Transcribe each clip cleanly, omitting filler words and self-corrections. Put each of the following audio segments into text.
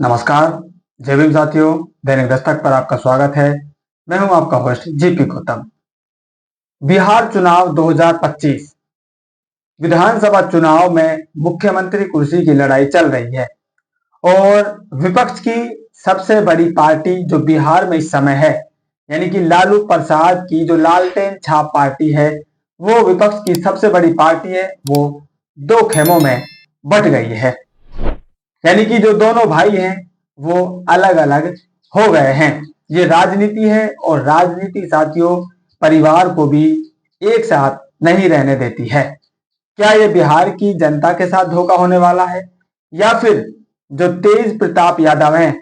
नमस्कार। जय भीम साथियों, दैनिक दस्तक पर आपका स्वागत है। मैं हूं आपका होस्ट जीपी गौतम। बिहार चुनाव 2025 विधानसभा चुनाव में मुख्यमंत्री कुर्सी की लड़ाई चल रही है और विपक्ष की सबसे बड़ी पार्टी जो बिहार में इस समय है, यानी कि लालू प्रसाद की जो लालटेन छाप पार्टी है, वो विपक्ष की सबसे बड़ी पार्टी है। वो दो खेमों में बट गई है, यानी कि जो दोनों भाई हैं वो अलग अलग हो गए हैं। ये राजनीति है और राजनीति साथियों परिवार को भी एक साथ नहीं रहने देती है। क्या ये बिहार की जनता के साथ धोखा होने वाला है, या फिर जो तेज प्रताप यादव हैं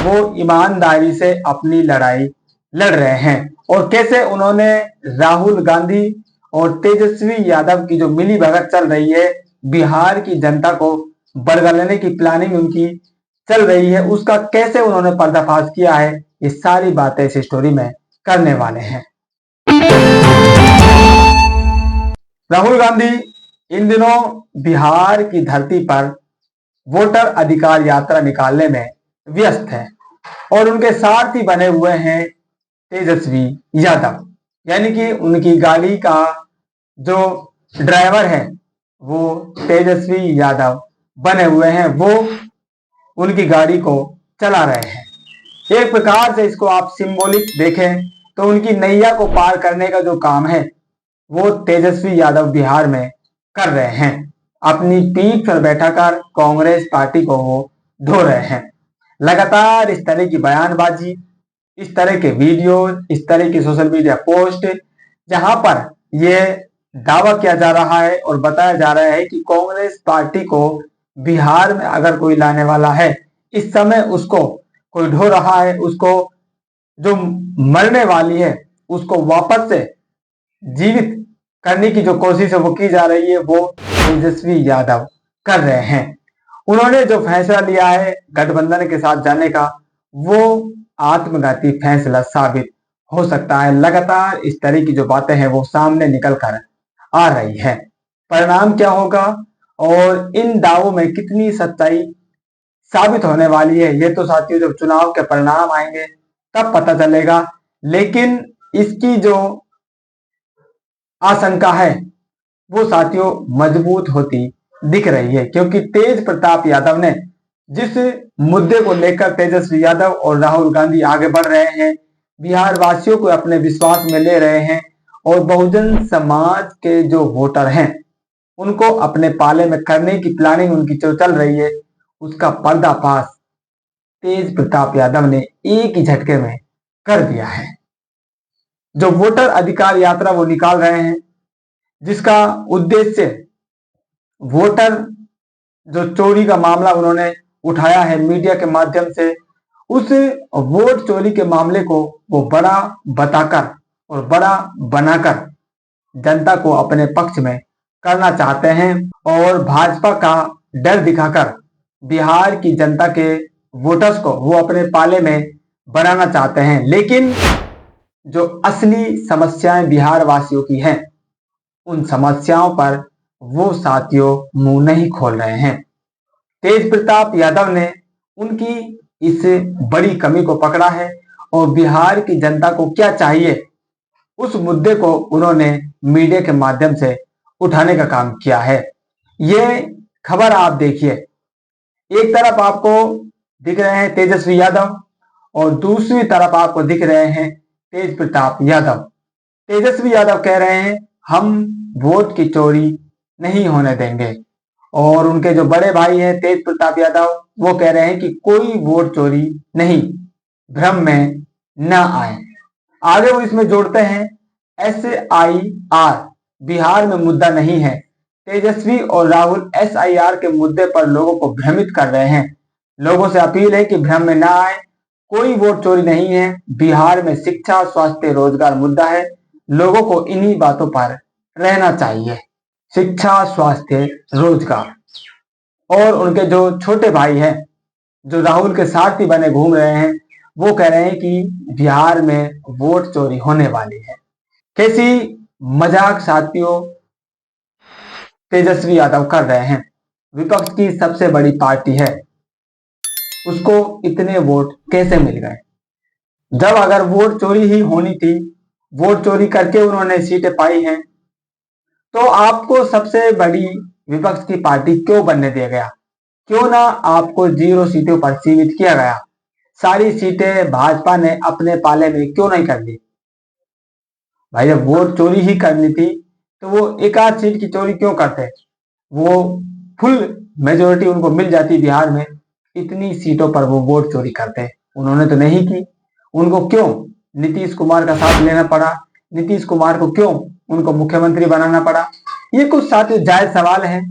वो ईमानदारी से अपनी लड़ाई लड़ रहे हैं, और कैसे उन्होंने राहुल गांधी और तेजस्वी यादव की जो मिली भगत चल रही है, बिहार की जनता को बरगलाने की प्लानिंग उनकी चल रही है, उसका कैसे उन्होंने पर्दाफाश किया है, ये सारी बातें इस स्टोरी में करने वाले हैं। राहुल गांधी इन दिनों बिहार की धरती पर वोटर अधिकार यात्रा निकालने में व्यस्त है और उनके सारथी बने हुए हैं तेजस्वी यादव, यानी कि उनकी गाड़ी का जो ड्राइवर है वो तेजस्वी यादव बने हुए हैं। वो उनकी गाड़ी को चला रहे हैं। एक प्रकार से इसको आप सिंबॉलिक देखें तो उनकी नैया को पार करने का जो काम है वो तेजस्वी यादव बिहार में कर रहे हैं। अपनी पीठ पर बैठाकर कांग्रेस पार्टी को वो ढो रहे हैं। लगातार इस तरह की बयानबाजी, इस तरह के वीडियो, इस तरह की सोशल मीडिया पोस्ट, जहां पर यह दावा किया जा रहा है और बताया जा रहा है कि कांग्रेस पार्टी को बिहार में अगर कोई लाने वाला है, इस समय उसको कोई ढो रहा है, उसको जो मरने वाली है उसको वापस से जीवित करने की जो कोशिश है वो की जा रही है, वो तेजस्वी यादव कर रहे हैं। उन्होंने जो फैसला लिया है गठबंधन के साथ जाने का, वो आत्मघाती फैसला साबित हो सकता है। लगातार इस तरह की जो बातें हैं वो सामने निकल कर आ रही है। परिणाम क्या होगा और इन दावों में कितनी सच्चाई साबित होने वाली है, ये तो साथियों जब चुनाव के परिणाम आएंगे तब पता चलेगा। लेकिन इसकी जो आशंका है वो साथियों मजबूत होती दिख रही है, क्योंकि तेज प्रताप यादव ने जिस मुद्दे को लेकर तेजस्वी यादव और राहुल गांधी आगे बढ़ रहे हैं, बिहार वासियों को अपने विश्वास में ले रहे हैं और बहुजन समाज के जो वोटर हैं उनको अपने पाले में करने की प्लानिंग उनकी जो चल रही है, उसका पर्दाफाश तेज प्रताप यादव ने एक ही झटके में कर दिया है। जो वोटर अधिकार यात्रा वो निकाल रहे हैं, जिसका उद्देश्य वोटर जो चोरी का मामला उन्होंने उठाया है मीडिया के माध्यम से, उस वोट चोरी के मामले को वो बड़ा बताकर और बड़ा बनाकर जनता को अपने पक्ष में करना चाहते हैं और भाजपा का डर दिखाकर बिहार की जनता के वोटर्स को वो अपने पाले में बनाना चाहते हैं। लेकिन जो असली समस्याएं बिहार वासियों की हैं, उन समस्याओं पर वो साथियों मुंह नहीं खोल रहे हैं। तेज प्रताप यादव ने उनकी इस बड़ी कमी को पकड़ा है और बिहार की जनता को क्या चाहिए उस मुद्दे को उन्होंने मीडिया के माध्यम से उठाने का काम किया है। ये खबर आप देखिए, एक तरफ आपको दिख रहे हैं तेजस्वी यादव और दूसरी तरफ आपको दिख रहे हैं तेज प्रताप यादव। तेजस्वी यादव कह रहे हैं हम वोट की चोरी नहीं होने देंगे, और उनके जो बड़े भाई हैं तेज प्रताप यादव, वो कह रहे हैं कि कोई वोट चोरी नहीं, भ्रम में न आए। आगे वो इसमें जोड़ते हैं SIR बिहार में मुद्दा नहीं है। तेजस्वी और राहुल SIR के मुद्दे पर लोगों को भ्रमित कर रहे हैं। लोगों से अपील है कि भ्रम में ना आए, कोई वोट चोरी नहीं है। बिहार में शिक्षा, स्वास्थ्य, रोजगार मुद्दा है। लोगों को इन्हीं बातों पर रहना चाहिए, शिक्षा, स्वास्थ्य, रोजगार। और उनके जो छोटे भाई हैं जो राहुल के सारथी बने घूम रहे हैं, वो कह रहे हैं कि बिहार में वोट चोरी होने वाली है। कैसी मजाक साथियों तेजस्वी यादव कर रहे हैं। विपक्ष की सबसे बड़ी पार्टी है उसको इतने वोट कैसे मिल गए? जब अगर वोट चोरी ही होनी थी, वोट चोरी करके उन्होंने सीटें पाई हैं, तो आपको सबसे बड़ी विपक्ष की पार्टी क्यों बनने दिया गया? क्यों ना आपको 0 सीटों पर सीमित किया गया? सारी सीटें भाजपा ने अपने पाले में क्यों नहीं कर ली? भाई जब वोट चोरी ही करनी थी तो वो एक आध सीट की चोरी क्यों करते? वो फुल मेजोरिटी उनको मिल जाती बिहार में, इतनी सीटों पर वो वोट चोरी करते? उन्होंने तो नहीं की। उनको क्यों नीतीश कुमार का साथ लेना पड़ा? नीतीश कुमार को क्यों उनको मुख्यमंत्री बनाना पड़ा? ये कुछ साथियों जायज सवाल हैं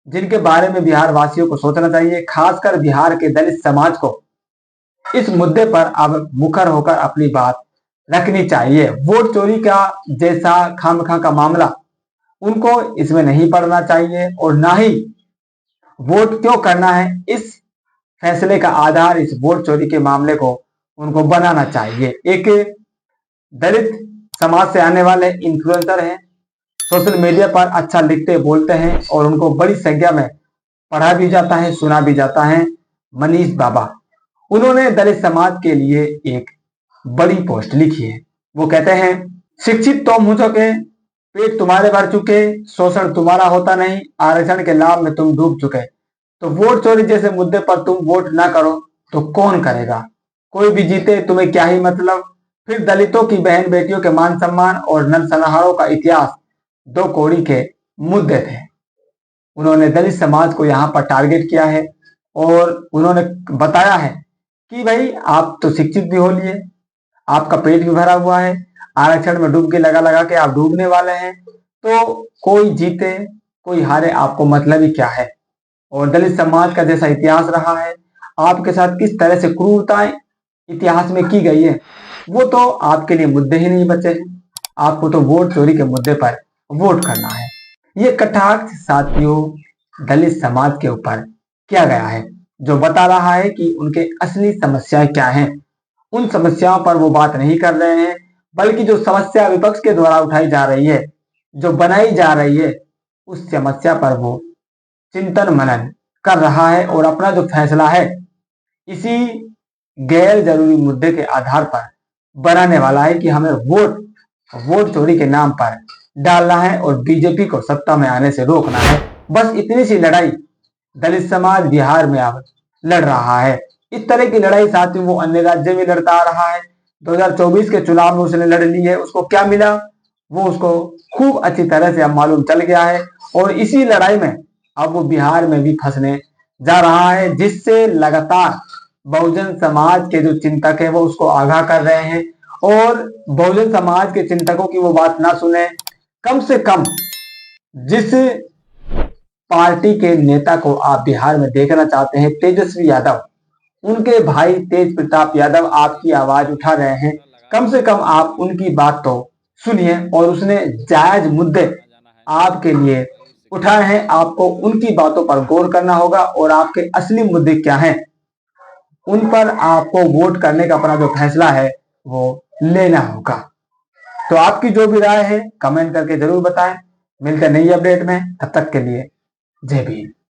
जिनके बारे में बिहार वासियों को सोचना चाहिए, खासकर बिहार के दलित समाज को इस मुद्दे पर अब मुखर होकर अपनी बात रखनी चाहिए। वोट चोरी का जैसा खामखा का मामला उनको इसमें नहीं पड़ना चाहिए, और ना ही वोट क्यों करना है इस फैसले का आधार इस वोट चोरी के मामले को उनको बनाना चाहिए। एक दलित समाज से आने वाले इन्फ्लुएंसर हैं, सोशल मीडिया पर अच्छा लिखते बोलते हैं और उनको बड़ी संख्या में पढ़ा भी जाता है, सुना भी जाता है। मनीष बाबा, उन्होंने दलित समाज के लिए एक बड़ी पोस्ट लिखी है। वो कहते हैं, शिक्षित तुम हो चुके, पेट तुम्हारे भर चुके, शोषण तुम्हारा होता नहीं, आरक्षण के लाभ में तुम डूब चुके, तो वोट चोरी जैसे मुद्दे पर तुम वोट ना करो तो कौन करेगा? कोई भी जीते तुम्हें क्या ही मतलब? फिर दलितों की बहन बेटियों के मान सम्मान और नरसंहारों का इतिहास दो कौड़ी के मुद्दे थे। उन्होंने दलित समाज को यहाँ पर टारगेट किया है और उन्होंने बताया है कि भाई आप तो शिक्षित भी हो लिए, आपका पेट भी भरा हुआ है, आरक्षण में डुबकी लगा लगा के आप डूबने वाले हैं, तो कोई जीते कोई हारे आपको मतलब ही क्या है? और दलित समाज का जैसा इतिहास रहा है, आपके साथ किस तरह से क्रूरताएं इतिहास में की गई है, वो तो आपके लिए मुद्दे ही नहीं बचे हैं। आपको तो वोट चोरी के मुद्दे पर वोट करना है। ये कटाक्ष साथियों दलित समाज के ऊपर किया गया है, जो बता रहा है कि उनके असली समस्याएं क्या हैं। उन समस्याओं पर वो बात नहीं कर रहे हैं, बल्कि जो समस्या विपक्ष के द्वारा उठाई जा रही है, जो बनाई जा रही है, उस समस्या पर वो चिंतन मनन कर रहा है और अपना जो फैसला है इसी गैर जरूरी मुद्दे के आधार पर बनाने वाला है कि हमें वोट चोरी के नाम पर डालना है और बीजेपी को सत्ता में आने से रोकना है। बस इतनी सी लड़ाई दलित समाज बिहार में अब लड़ रहा है। इस तरह की लड़ाई साथियों वो अन्य राज्य में लड़ता आ रहा है। 2024 के चुनाव में उसने लड़ ली है, उसको क्या मिला वो उसको खूब अच्छी तरह से अब मालूम चल गया है, और इसी लड़ाई में अब वो बिहार में भी फंसने जा रहा है, जिससे लगातार बहुजन समाज के जो चिंतक है वो उसको आगाह कर रहे हैं, और बहुजन समाज के चिंतकों की वो बात ना सुने। कम से कम जिस पार्टी के नेता को आप बिहार में देखना चाहते हैं, तेजस्वी यादव, उनके भाई तेज प्रताप यादव आपकी आवाज उठा रहे हैं। कम से कम आप उनकी बात तो सुनिए, और उसने जायज मुद्दे आपके लिए उठाए हैं। आपको उनकी बातों पर गौर करना होगा और आपके असली मुद्दे क्या हैं उन पर आपको वोट करने का अपना जो फैसला है वो लेना होगा। तो आपकी जो भी राय है कमेंट करके जरूर बताएं। मिलते हैं नई अपडेट में, तब तक के लिए जय भीम।